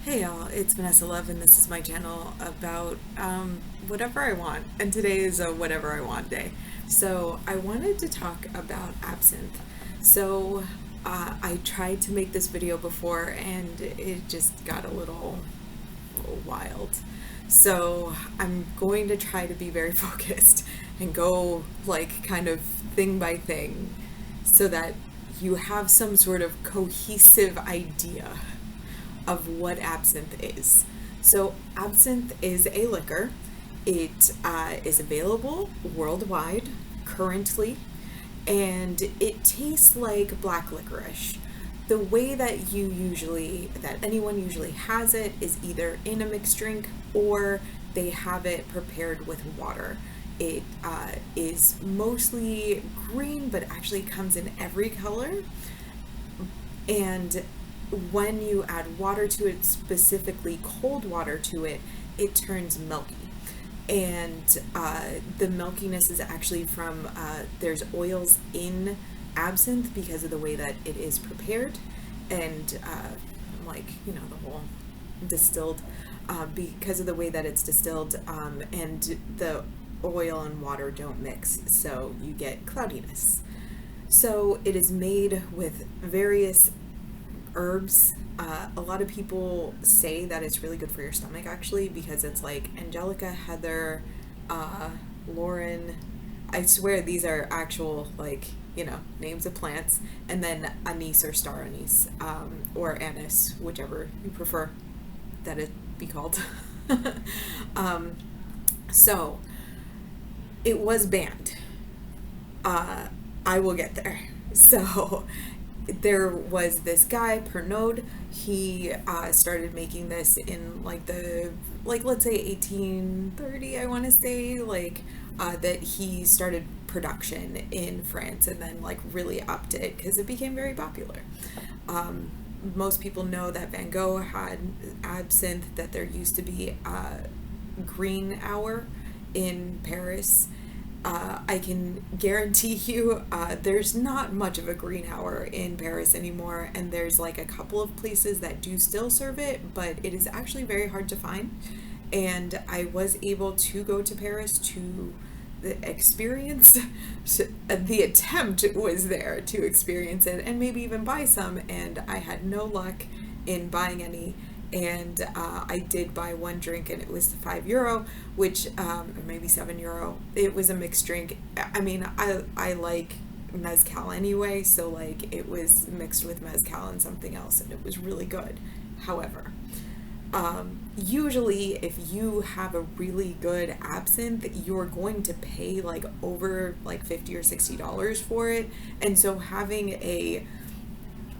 Hey y'all, it's Vanessa Love, and this is my channel about whatever I want. And today is a whatever I want day. So I wanted to talk about absinthe. So I tried to make this video before, and it just got a little wild. So I'm going to try to be very focused and go like kind of thing by thing so that you have some sort of cohesive idea of what absinthe is. So absinthe is a liquor. It is available worldwide currently, and it tastes like black licorice. The way that anyone usually has it is either in a mixed drink or they have it prepared with water. It is mostly green, but actually comes in every color. And when you add water to it, specifically cold water to it, it turns milky. And the milkiness is actually from, there's oils in absinthe because of the way that it is prepared. And the whole distilled, because of the way that it's distilled, and the oil and water don't mix, so you get cloudiness. So it is made with various herbs. A lot of people say that it's really good for your stomach actually, because it's like Angelica, Heather, Lauren. I swear these are actual names of plants, and then anise or star anise, or anise, whichever you prefer that it be called. So it was banned. I will get there. So there was this guy, Pernod. He started making this in let's say 1830, I want to say, that he started production in France and then really upped it because it became very popular. Most people know that Van Gogh had absinthe, that there used to be a green hour in Paris. I can guarantee you there's not much of a green hour in Paris anymore, and there's a couple of places that do still serve it, but it is actually very hard to find. And I was able to go to Paris to experience the attempt was there to experience it and maybe even buy some, and I had no luck in buying any. And I did buy one drink, and it was €5, which or maybe €7. It was a mixed drink. I mean, I like mezcal anyway, so it was mixed with mezcal and something else, and it was really good. However, usually if you have a really good absinthe, you're going to pay over $50 or $60 for it, and so having a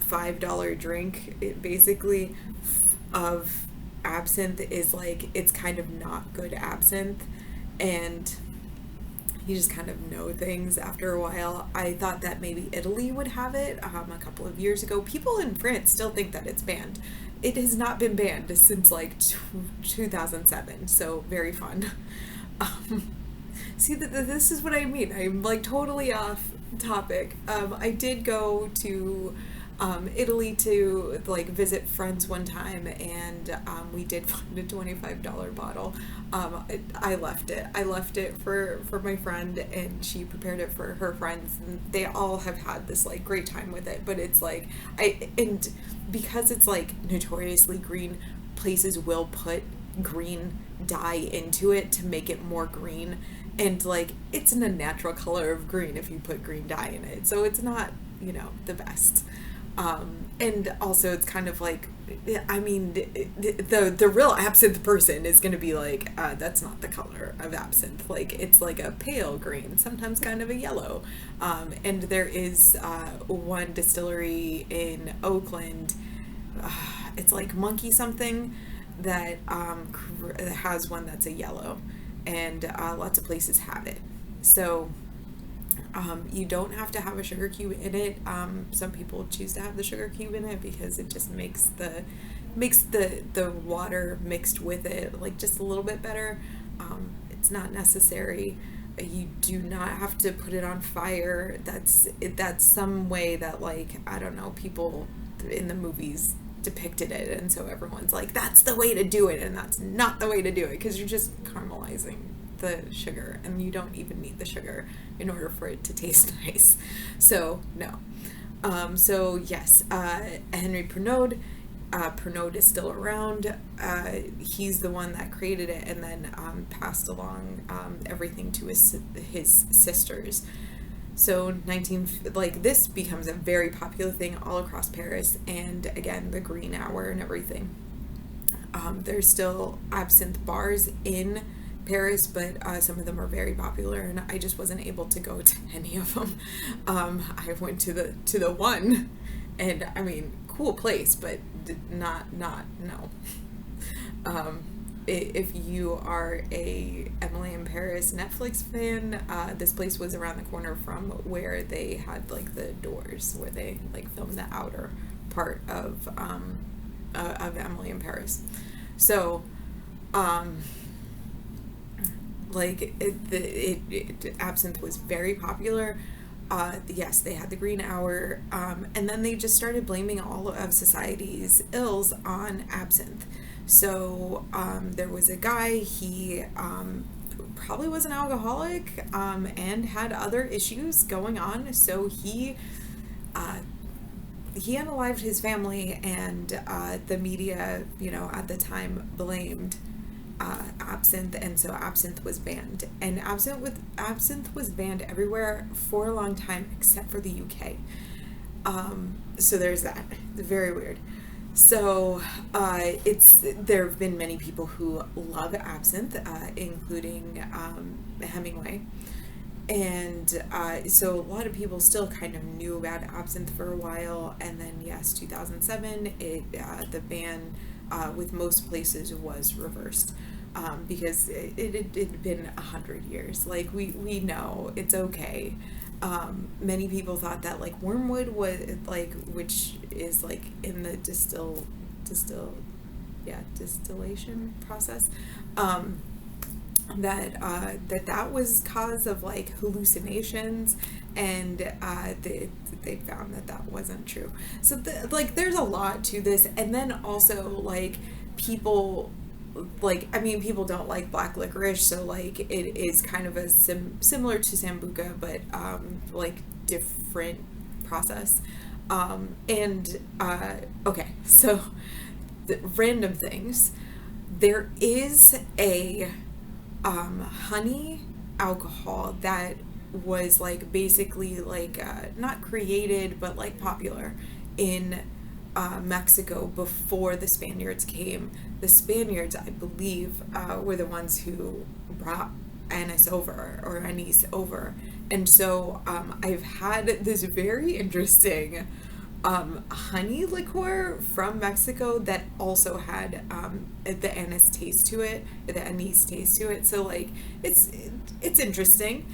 $5 drink, it basically of absinthe is it's kind of not good absinthe, and you just kind of know things after a while. I thought that maybe Italy would have it a couple of years ago. People in France still think that it's banned. It has not been banned since 2007, so very fun. See, this is what I mean. I'm totally off topic. I did go to Italy to visit friends one time, and we did find a $25 bottle. I left it for my friend, and she prepared it for her friends, and they all have had this great time with it. But it's and because it's notoriously green, places will put green dye into it to make it more green, and it's in a natural color of green if you put green dye in it, so it's not the best. And also it's kind of I mean, the real absinthe person is going to be that's not the color of absinthe. It's a pale green, sometimes kind of a yellow. And there is one distillery in Oakland, it's Monkey something, that has one that's a yellow, and lots of places have it. So you don't have to have a sugar cube in it. Some people choose to have the sugar cube in it because it just makes the water mixed with it just a little bit better. It's not necessary. You do not have to put it on fire. That's some way that I don't know, people in the movies depicted it, and so everyone's like, that's the way to do it, and that's not the way to do it, because you're just caramelizing the sugar, and you don't even need the sugar in order for it to taste nice. So no. So yes, Henry Pernod. Pernod is still around. He's the one that created it, and then passed along everything to his sisters. So this becomes a very popular thing all across Paris, and again, the green hour and everything. There's still absinthe bars in Paris, but some of them are very popular, and I just wasn't able to go to any of them. I went to the one, and I mean, cool place, but no. If you are a Emily in Paris Netflix fan, this place was around the corner from where they had like the doors, where they like filmed the outer part of Emily in Paris. So absinthe was very popular. Yes, they had the green hour, and then they just started blaming all of society's ills on absinthe. So there was a guy, he probably was an alcoholic, and had other issues going on, so he unalived his family, and the media, at the time blamed absinthe, and so absinthe was banned. And absinthe was banned everywhere for a long time except for the UK. So there's that. Very weird. So there have been many people who love absinthe, including Hemingway. And so a lot of people still kind of knew about absinthe for a while, and then yes, 2007, the ban with most places was reversed, because it had been 100 years. Like we know it's okay. Many people thought that like wormwood was like, which is like in the distillation process, that was cause of like hallucinations, and they found that wasn't true. So there's a lot to this. And then also like people don't like black licorice, so like it is kind of a similar to Sambuca, but like different process. Okay, so the random things. There is a honey alcohol that was like basically like not created but like popular in Mexico before the Spaniards came. The Spaniards, I believe, were the ones who brought anise over, and so I've had this very interesting honey liqueur from Mexico that also had the anise taste to it, so like it's interesting.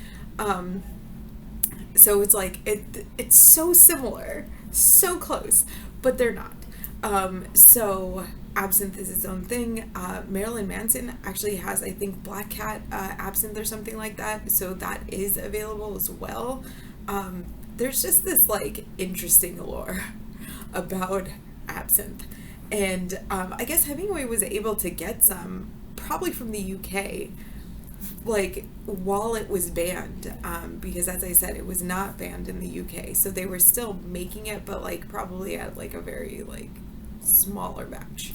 So it's like it's so similar, so close, but they're not. So absinthe is its own thing. Marilyn Manson actually has, I think, Black Cat absinthe or something like that, so that is available as well. There's just this like interesting lore about absinthe, and I guess Hemingway was able to get some probably from the UK like while it was banned, because as I said, it was not banned in the UK, so they were still making it, but like probably at like a very like smaller batch.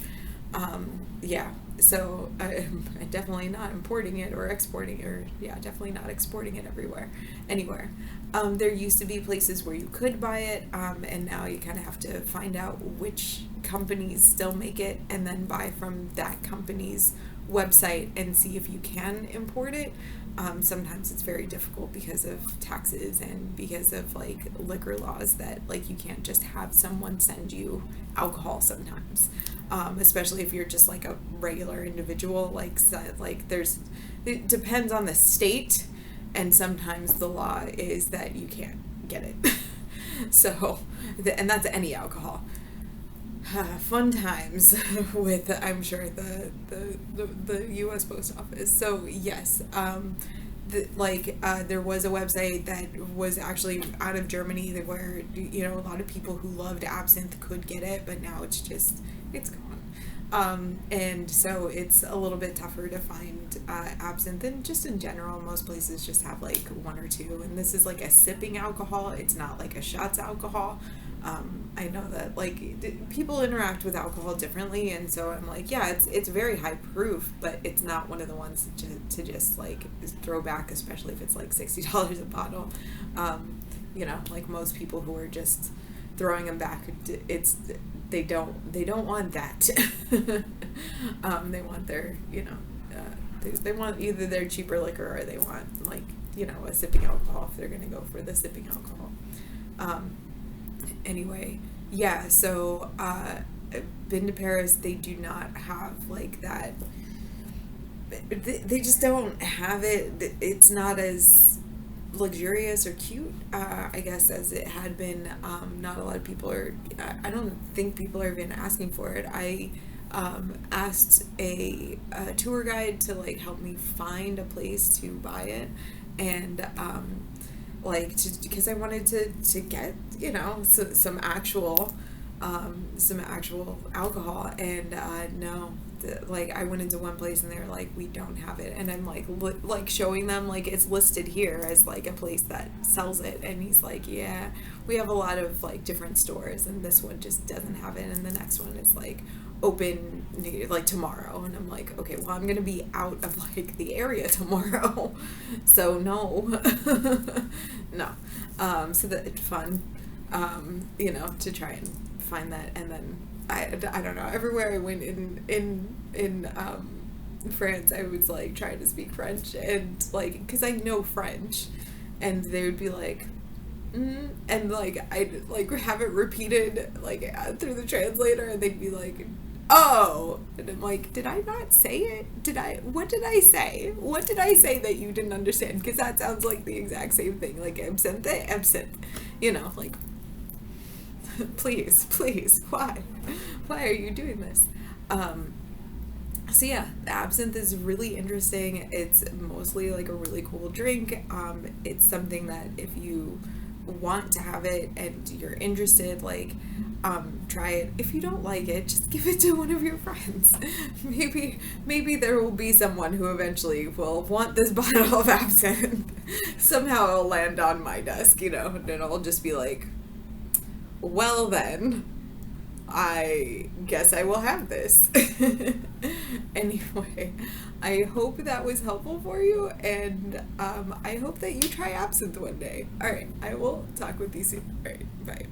So I'm definitely not importing it or exporting it, or definitely not exporting it anywhere. There used to be places where you could buy it, and now you kind of have to find out which companies still make it and then buy from that company's website and see if you can import it. Sometimes it's very difficult because of taxes and because of like liquor laws, that like you can't just have someone send you alcohol sometimes, especially if you're just like a regular individual. It depends on the state, and sometimes the law is that you can't get it. So and that's any alcohol. Fun times with, I'm sure, the U.S. Post Office. So yes, there was a website that was actually out of Germany where, a lot of people who loved absinthe could get it, but now it's gone. And so it's a little bit tougher to find absinthe, and just in general, most places just have like one or two. And this is like a sipping alcohol. It's not like a shots alcohol. I know that like people interact with alcohol differently, and so I'm like, yeah, it's very high proof, but it's not one of the ones to just like throw back, especially if it's like $60 a bottle. Like most people who are just throwing them back, they don't want that. They want their they want either their cheaper liquor, or they want like a sipping alcohol if they're gonna go for the sipping alcohol. Anyway, yeah, so been to Paris. They do not have like that. They just don't have it. It's not as luxurious or cute, I guess, as it had been. Not a lot of people are. I don't think people are even asking for it. I asked a tour guide to like help me find a place to buy it, and because I wanted to get some actual alcohol, and no. I went into one place and they're like, we don't have it, and I'm like showing them like it's listed here as like a place that sells it, and he's like, yeah, we have a lot of like different stores, and this one just doesn't have it, and the next one is like open like tomorrow, and I'm like, okay, well, I'm gonna be out of like the area tomorrow, so no. No. So that's fun, to try and find that. And then I don't know, everywhere I went in France, I was like trying to speak French, and like, because I know French, and they would be like, and like I'd like have it repeated like through the translator, and they'd be like, oh, and I'm like, did I not say it? What did I say? What did I say that you didn't understand? Because that sounds like the exact same thing, like absinthe, like, please, why are you doing this? So yeah, absinthe is really interesting. It's mostly like a really cool drink. It's something that if you want to have it and you're interested, like, try it. If you don't like it, just give it to one of your friends. Maybe there will be someone who eventually will want this bottle of absinthe. Somehow it'll land on my desk, and I'll just be like, well then, I guess I will have this. Anyway, I hope that was helpful for you, and I hope that you try absinthe one day. All right, I will talk with you soon. All right, bye.